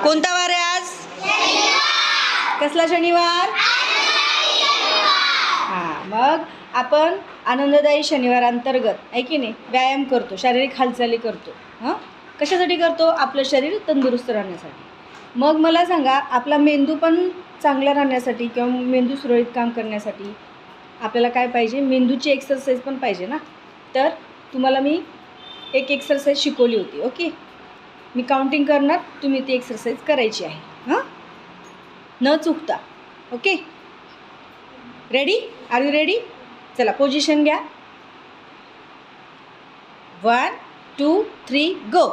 कोणता वार आहे आज? कसला शनिवार? हां, मग आपण आनंददायी शनिवार अंतर्गत आहे की नाही व्यायाम करतो, शारीरिक हालचाली करतो. हां, कशासाठी करतो? आपलं शरीर तंदुरुस्त राहण्यासाठी. मग मला सांगा, आपला मेंदू पण चांगला राहण्यासाठी किंवा मेंदू सुरळीत काम करण्यासाठी आपल्याला काय पाहिजे? मेंदूची एक्सरसाइज पण पाहिजे ना. तर तुम्हाला मी एक एक्सरसाइज शिकवली होती. ओके, मी काउंटिंग करणार, तुम्ही ती एक्सरसाइज करायची आहे. हां, न चुकता. Okay, ready? Are you ready? चला पोझिशन घ्या. 1 2 3 गो.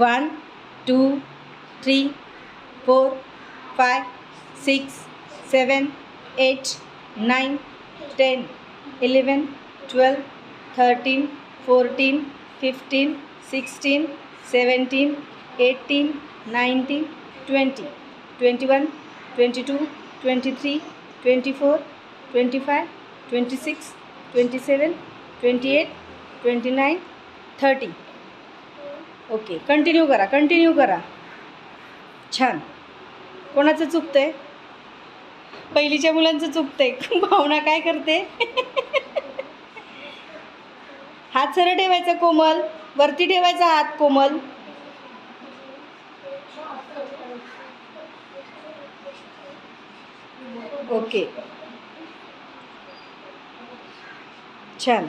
1 2 3 4 5 6 7 8 9 10 11 12 13 14 15 16 17 18 19 20 21 22 23 24 25 26 27 28 29 30. ओके, कंटिन्यू करा, कंटिन्यू करा. छान. कोणाचं चुकतंय? पहिलीच्या मुलांचं चुकतंय. भावना काय करते? हात सरळ ठेवायचा कोमल, वरती ठेवायचा हात कोमल. ओके, छान.